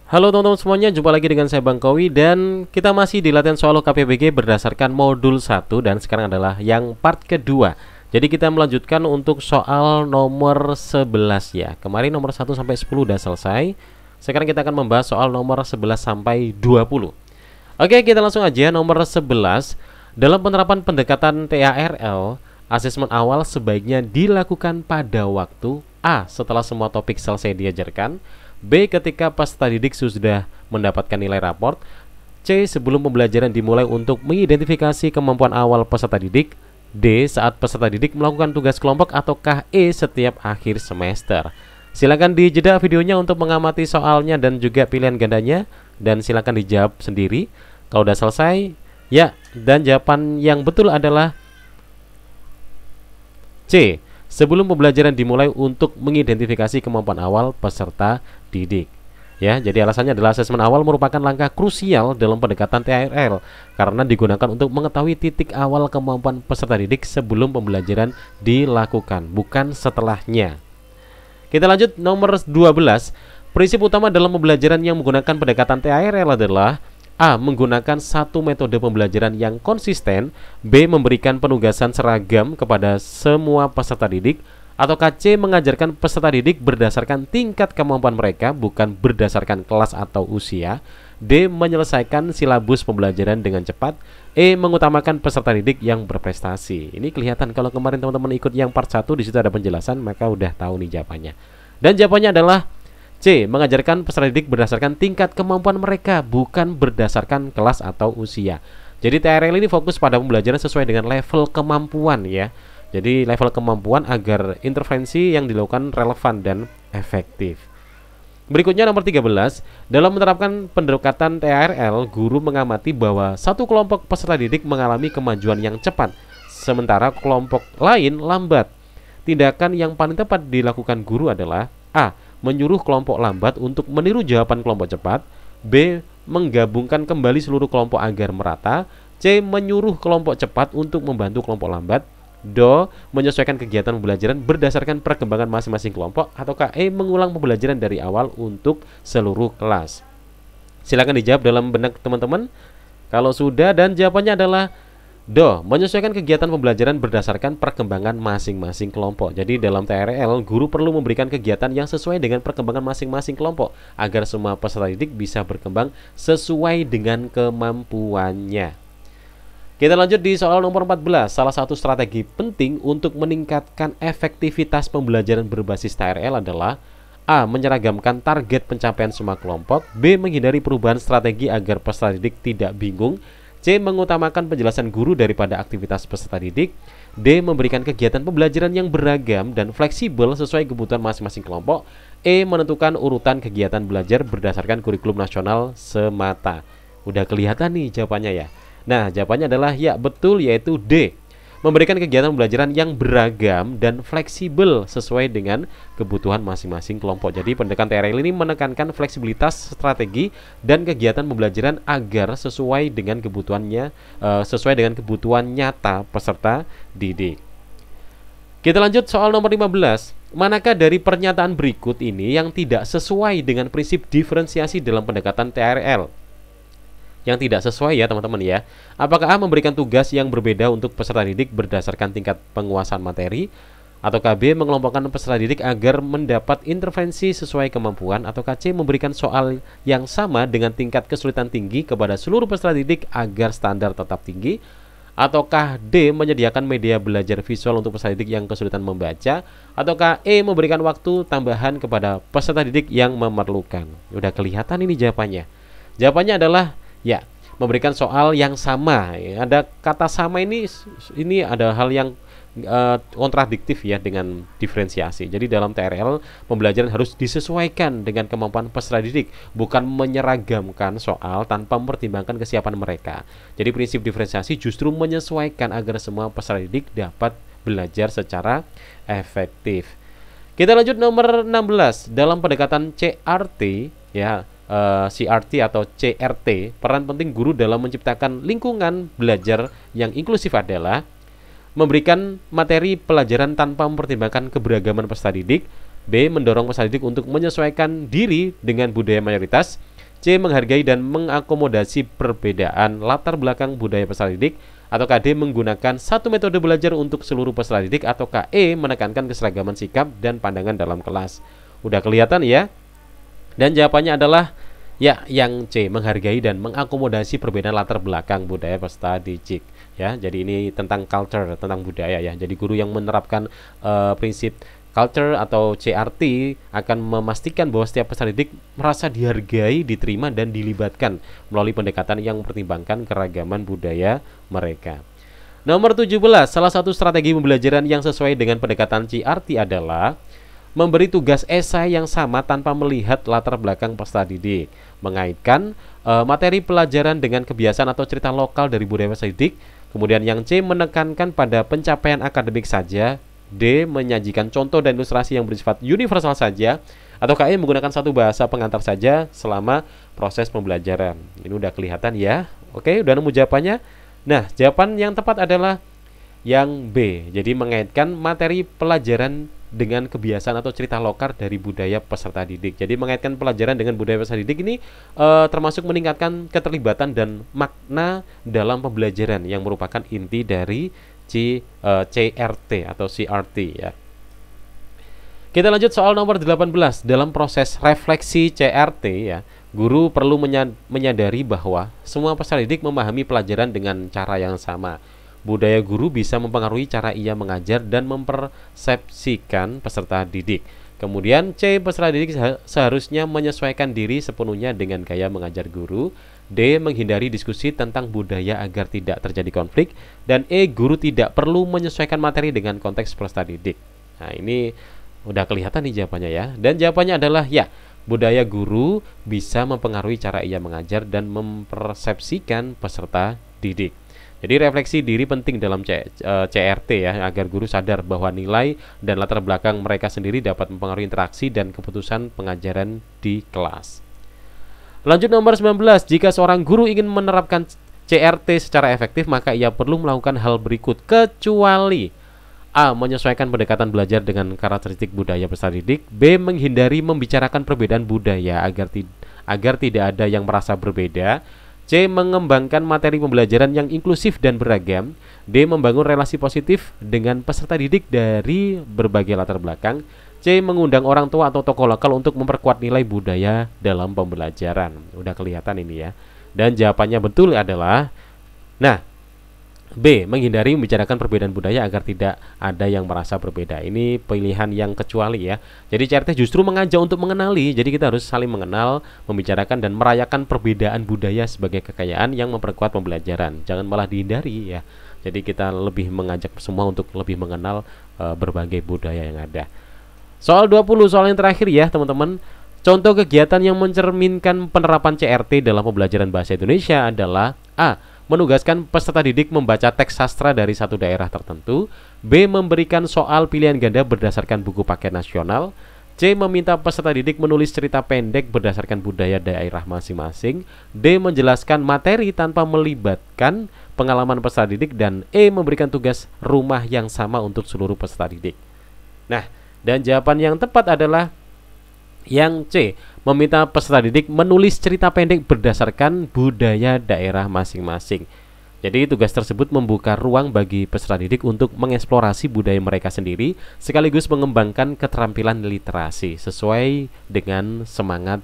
Halo teman-teman semuanya, jumpa lagi dengan saya Bang Kowi dan kita masih di latihan soal KPBG berdasarkan modul 1 dan sekarang adalah yang part kedua. Jadi kita melanjutkan untuk soal nomor 11 ya. Kemarin nomor 1 sampai 10 udah selesai. Sekarang kita akan membahas soal nomor 11 sampai 20. Oke, kita langsung aja nomor 11. Dalam penerapan pendekatan TARL, asesmen awal sebaiknya dilakukan pada waktu A. Setelah semua topik selesai diajarkan, B. Ketika peserta didik sudah mendapatkan nilai raport, C. Sebelum pembelajaran dimulai untuk mengidentifikasi kemampuan awal peserta didik, D. Saat peserta didik melakukan tugas kelompok, ataukah E. Setiap akhir semester. Silakan dijeda videonya untuk mengamati soalnya dan juga pilihan gandanya, dan silakan dijawab sendiri. Kalau udah selesai, ya, dan jawaban yang betul adalah C. Sebelum pembelajaran dimulai untuk mengidentifikasi kemampuan awal peserta didik. Ya, jadi alasannya adalah asesmen awal merupakan langkah krusial dalam pendekatan TARL karena digunakan untuk mengetahui titik awal kemampuan peserta didik sebelum pembelajaran dilakukan, bukan setelahnya. Kita lanjut nomor 12. Prinsip utama dalam pembelajaran yang menggunakan pendekatan TARL adalah A. Menggunakan satu metode pembelajaran yang konsisten, B. Memberikan penugasan seragam kepada semua peserta didik, atau C. Mengajarkan peserta didik berdasarkan tingkat kemampuan mereka, bukan berdasarkan kelas atau usia, D. Menyelesaikan silabus pembelajaran dengan cepat, E. Mengutamakan peserta didik yang berprestasi. Ini kelihatan kalau kemarin teman-teman ikut yang part 1, disitu ada penjelasan, maka udah tahu nih jawabannya. Dan jawabannya adalah C. Mengajarkan peserta didik berdasarkan tingkat kemampuan mereka, bukan berdasarkan kelas atau usia. Jadi TRL ini fokus pada pembelajaran sesuai dengan level kemampuan ya. Jadi level kemampuan agar intervensi yang dilakukan relevan dan efektif. Berikutnya nomor 13. Dalam menerapkan pendekatan TRL, guru mengamati bahwa satu kelompok peserta didik mengalami kemajuan yang cepat, sementara kelompok lain lambat. Tindakan yang paling tepat dilakukan guru adalah A. Menyuruh kelompok lambat untuk meniru jawaban kelompok cepat, B. Menggabungkan kembali seluruh kelompok agar merata, C. Menyuruh kelompok cepat untuk membantu kelompok lambat, D. Menyesuaikan kegiatan pembelajaran berdasarkan perkembangan masing-masing kelompok, ataukah E. Mengulang pembelajaran dari awal untuk seluruh kelas. Silakan dijawab dalam benak teman-teman kalau sudah, dan jawabannya adalah D. Menyesuaikan kegiatan pembelajaran berdasarkan perkembangan masing-masing kelompok. Jadi dalam TRL, guru perlu memberikan kegiatan yang sesuai dengan perkembangan masing-masing kelompok agar semua peserta didik bisa berkembang sesuai dengan kemampuannya. Kita lanjut di soal nomor 14. Salah satu strategi penting untuk meningkatkan efektivitas pembelajaran berbasis TRL adalah A. Menyeragamkan target pencapaian semua kelompok, B. Menghindari perubahan strategi agar peserta didik tidak bingung, C. Mengutamakan penjelasan guru daripada aktivitas peserta didik, D. Memberikan kegiatan pembelajaran yang beragam dan fleksibel sesuai kebutuhan masing-masing kelompok, E. Menentukan urutan kegiatan belajar berdasarkan kurikulum nasional semata. Udah kelihatan nih jawabannya ya. Nah, jawabannya adalah ya betul, yaitu D. Memberikan kegiatan pembelajaran yang beragam dan fleksibel sesuai dengan kebutuhan masing-masing kelompok. Jadi pendekatan TRL ini menekankan fleksibilitas strategi dan kegiatan pembelajaran agar sesuai dengan kebutuhannya, sesuai dengan kebutuhan nyata peserta didik. Kita lanjut soal nomor 15. Manakah dari pernyataan berikut ini yang tidak sesuai dengan prinsip diferensiasi dalam pendekatan TRL? Yang tidak sesuai ya teman-teman ya. Apakah A. Memberikan tugas yang berbeda untuk peserta didik berdasarkan tingkat penguasaan materi, atau B. Mengelompokkan peserta didik agar mendapat intervensi sesuai kemampuan, atau C. Memberikan soal yang sama dengan tingkat kesulitan tinggi kepada seluruh peserta didik agar standar tetap tinggi, ataukah D. Menyediakan media belajar visual untuk peserta didik yang kesulitan membaca, ataukah E. Memberikan waktu tambahan kepada peserta didik yang memerlukan. Udah kelihatan ini jawabannya. Jawabannya adalah ya, memberikan soal yang sama. Ada kata sama ini ada hal yang kontradiktif ya dengan diferensiasi. Jadi dalam TRL pembelajaran harus disesuaikan dengan kemampuan peserta didik, bukan menyeragamkan soal tanpa mempertimbangkan kesiapan mereka. Jadi prinsip diferensiasi justru menyesuaikan agar semua peserta didik dapat belajar secara efektif. Kita lanjut nomor 16. Dalam pendekatan CRT ya, CRT atau CRT, peran penting guru dalam menciptakan lingkungan belajar yang inklusif adalah memberikan materi pelajaran tanpa mempertimbangkan keberagaman peserta didik, B. Mendorong peserta didik untuk menyesuaikan diri dengan budaya mayoritas, C. Menghargai dan mengakomodasi perbedaan latar belakang budaya peserta didik, ataukah D. Menggunakan satu metode belajar untuk seluruh peserta didik, ataukah E. Menekankan keseragaman sikap dan pandangan dalam kelas. Udah kelihatan ya? Dan jawabannya adalah ya, yang C. Menghargai dan mengakomodasi perbedaan latar belakang budaya peserta didik. Ya, jadi ini tentang culture, tentang budaya ya. Jadi guru yang menerapkan prinsip culture atau CRT akan memastikan bahwa setiap peserta didik merasa dihargai, diterima, dan dilibatkan melalui pendekatan yang mempertimbangkan keragaman budaya mereka. Nomor 17, salah satu strategi pembelajaran yang sesuai dengan pendekatan CRT adalah memberi tugas esai yang sama tanpa melihat latar belakang peserta didik, mengaitkan materi pelajaran dengan kebiasaan atau cerita lokal dari budaya peserta didik. Kemudian yang C, menekankan pada pencapaian akademik saja. D. Menyajikan contoh dan ilustrasi yang bersifat universal saja. Atau E. Menggunakan satu bahasa pengantar saja selama proses pembelajaran. Ini udah kelihatan ya. Oke, udah nemu jawabannya. Nah, jawaban yang tepat adalah yang B. Jadi mengaitkan materi pelajaran dengan kebiasaan atau cerita lokal dari budaya peserta didik. Jadi mengaitkan pelajaran dengan budaya peserta didik ini termasuk meningkatkan keterlibatan dan makna dalam pembelajaran yang merupakan inti dari CRT atau CRT ya. Kita lanjut soal nomor 18. Dalam proses refleksi CRT ya, guru perlu menyadari bahwa semua peserta didik memahami pelajaran dengan cara yang sama. Budaya guru bisa mempengaruhi cara ia mengajar dan mempersepsikan peserta didik. Kemudian C. Peserta didik seharusnya menyesuaikan diri sepenuhnya dengan gaya mengajar guru. D. Menghindari diskusi tentang budaya agar tidak terjadi konflik. Dan E. Guru tidak perlu menyesuaikan materi dengan konteks peserta didik. Nah, ini udah kelihatan nih jawabannya ya. Dan jawabannya adalah ya, budaya guru bisa mempengaruhi cara ia mengajar dan mempersepsikan peserta didik. Jadi refleksi diri penting dalam CRT ya, agar guru sadar bahwa nilai dan latar belakang mereka sendiri dapat mempengaruhi interaksi dan keputusan pengajaran di kelas. Lanjut nomor 19, jika seorang guru ingin menerapkan CRT secara efektif, maka ia perlu melakukan hal berikut, kecuali A. Menyesuaikan pendekatan belajar dengan karakteristik budaya peserta didik. B. Menghindari membicarakan perbedaan budaya agar tidak ada yang merasa berbeda. C. Mengembangkan materi pembelajaran yang inklusif dan beragam. D. Membangun relasi positif dengan peserta didik dari berbagai latar belakang. C. Mengundang orang tua atau tokoh lokal untuk memperkuat nilai budaya dalam pembelajaran. Udah kelihatan ini ya. Dan jawabannya betul adalah B. Menghindari membicarakan perbedaan budaya agar tidak ada yang merasa berbeda. Ini pilihan yang kecuali ya. Jadi CRT justru mengajak untuk mengenali. Jadi kita harus saling mengenal, membicarakan dan merayakan perbedaan budaya sebagai kekayaan yang memperkuat pembelajaran. Jangan malah dihindari ya. Jadi kita lebih mengajak semua untuk lebih mengenal berbagai budaya yang ada. Soal 20, soal yang terakhir ya teman-teman. Contoh kegiatan yang mencerminkan penerapan CRT dalam pembelajaran bahasa Indonesia adalah A. Menugaskan peserta didik membaca teks sastra dari satu daerah tertentu. B. Memberikan soal pilihan ganda berdasarkan buku paket nasional. C. Meminta peserta didik menulis cerita pendek berdasarkan budaya daerah masing-masing. D. Menjelaskan materi tanpa melibatkan pengalaman peserta didik. Dan E. Memberikan tugas rumah yang sama untuk seluruh peserta didik. Nah, dan jawaban yang tepat adalah yang C. Meminta peserta didik menulis cerita pendek berdasarkan budaya daerah masing-masing. Jadi tugas tersebut membuka ruang bagi peserta didik untuk mengeksplorasi budaya mereka sendiri sekaligus mengembangkan keterampilan literasi sesuai dengan semangat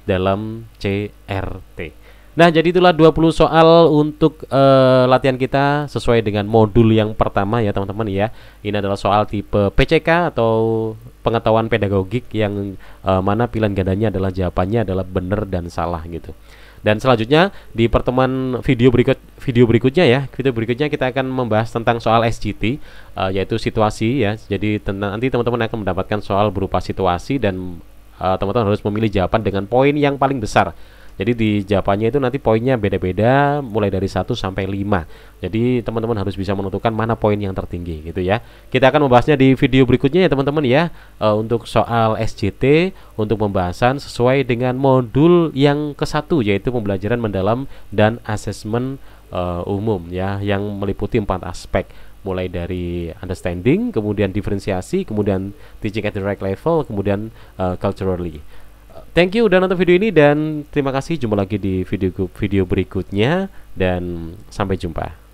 dalam CRT. Nah, jadi itulah 20 soal untuk latihan kita sesuai dengan modul yang pertama ya teman-teman ya. Ini adalah soal tipe PCK atau pengetahuan pedagogik yang mana pilihan gandanya adalah jawabannya adalah benar dan salah gitu. Dan selanjutnya di pertemuan video berikutnya kita akan membahas tentang soal SGT yaitu situasi ya. Jadi nanti teman-teman akan mendapatkan soal berupa situasi dan teman-teman harus memilih jawaban dengan poin yang paling besar. Jadi di jawabannya itu nanti poinnya beda-beda mulai dari 1 sampai 5. Jadi teman-teman harus bisa menentukan mana poin yang tertinggi gitu ya. Kita akan membahasnya di video berikutnya ya teman-teman ya. Untuk soal SJT untuk pembahasan sesuai dengan modul yang ke-1 yaitu pembelajaran mendalam dan asesmen umum ya, yang meliputi 4 aspek. Mulai dari understanding, kemudian diferensiasi, kemudian teaching at the right level, kemudian culturally. Thank you udah nonton video ini dan terima kasih. Jumpa lagi di video berikutnya dan sampai jumpa.